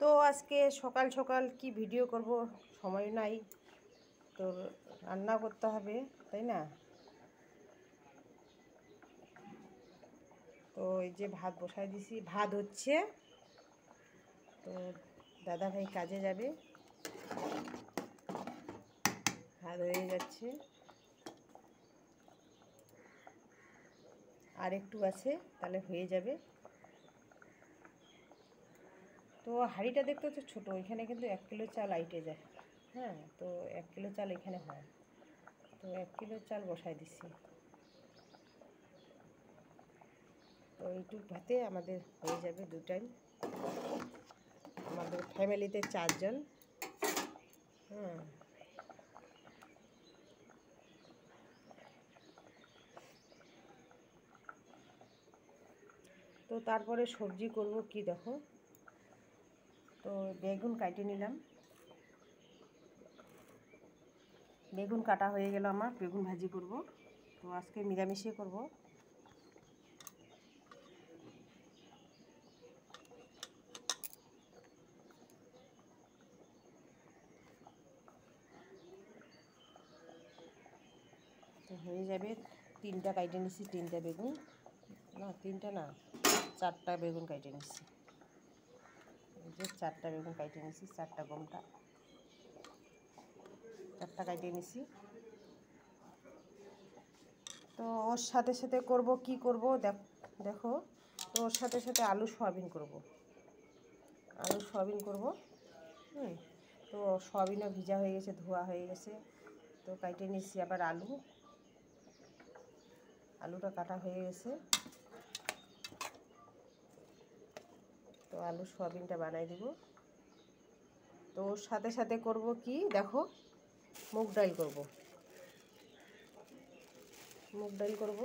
তো আজকে সকাল সকাল কি ভিডিও করব, সময় নাই তো, রান্না করতে হবে তাই না। তো এই যে ভাত বসাই দিছি, ভাত হচ্ছে। তো দাদা ভাই কাজে যাবে, ভাত হয়ে যাচ্ছে, আর একটু আছে তাহলে হয়ে যাবে। তো হাঁড়িটা দেখতে হচ্ছে ছোটো, এখানে কিন্তু 1 কিলো চাল আইটে যায়। হ্যাঁ, তো 1 কিলো চাল এখানে হয়, তো 1 কিলো চাল বসাই দিচ্ছি। তো এইটুক ভাতে আমাদের হয়ে যাবে 2 টাইম। আমাদের ফ্যামিলিতে 4 জন। তো তারপরে সবজি করব কি দেখো। তো বেগুন কাটে নিলাম, বেগুন কাটা হয়ে গেল আমার, বেগুন ভাজি করব। তো আজকে নিরামিষই করব। তো হয়ে যাবে, 3টা কাটে নিচ্ছি, 3টা বেগুন, না 3টা না 4টা বেগুন কাটে নিচ্ছি। এই যে 4টা বেগুন কাটে নিচ্ছি, 4টা গোমটা 4টা কাটে নিচ্ছি। তো ওর সাথে সাথে করব কি করব দেখো। তো ওর সাথে সাথে আলু সয়াবিন করব, আলু সয়াবিন করব। তো সয়াবিনও ভিজা হয়ে গেছে, ধোয়া হয়ে গেছে। তো কাটে নিচ্ছি আবার আলুটা কাটা হয়ে গেছে। তো আলু সয়াবিনটা বানাই দিব। তো ওর সাথে সাথে করব কি দেখো, মুগ ডাল করব, মুগ ডাল করব।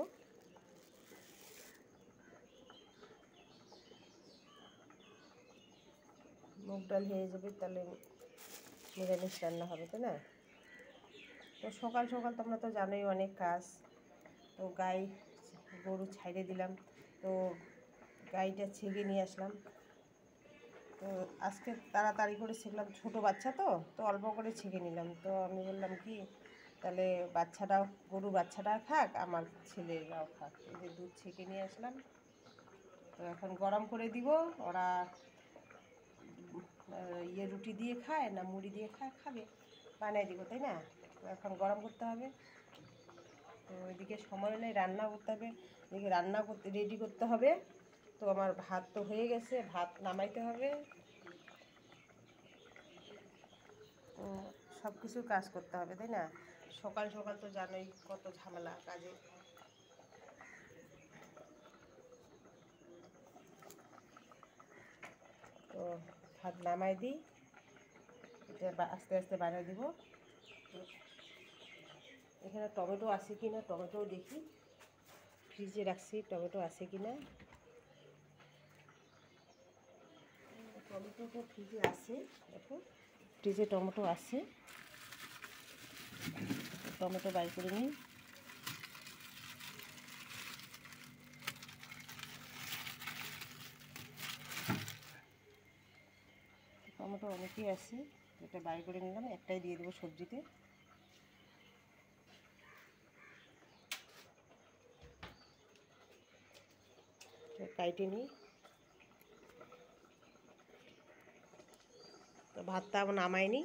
মুগ ডাল হয়ে যাবে, তাহলে নিরামিষ রান্না হবে তাই না। তো সকাল সকাল তোমরা তো জানোই অনেক কাজ। তো গরু ছাইড়ে দিলাম, তো গাইটা ছেঁকে নিয়ে আসলাম। তো আজকে তাড়াতাড়ি করে ছেঁকলাম, ছোটো বাচ্চা তো অল্প করে ছেঁকে নিলাম। তো আমি বললাম কি, তাহলে গরু বাচ্চাটা খাক, আমার ছেলেরাও খাক। এই যে দুধ ছেঁকে নিয়ে আসলাম, তো এখন গরম করে দিব। ওরা রুটি দিয়ে খায় না মুড়ি দিয়ে খাবে, বানিয়ে দিব তাই না। তো এখন গরম করতে হবে। তো এদিকে সময় নেই, রান্না করতে হবে, এদিকে রান্না করতে রেডি করতে হবে। তো আমার ভাত তো হয়ে গেছে, ভাত নামাইতে হবে। তো সব কিছু কাজ করতে হবে তাই না। সকাল সকাল তো জানোই কত ঝামেলা কাজে। তো ভাত নামাই দিই, এটা আস্তে আস্তে বানিয়ে দিব। তো এখানে টমেটো আছে কি না, টমেটোও দেখি, ফ্রিজে রাখছি, টমেটো আছে কি না। টমেটো তো ফ্রিজে আছে, দেখো ফ্রিজে টমেটো আছে। টমেটো বাই করে নিই। টমেটো অনেকই আছে, এটা বাই করে নিলাম, একটাই দিয়ে দেবো সবজিতে। কাইটে নিই। তো ভাতটা নামাই নিই,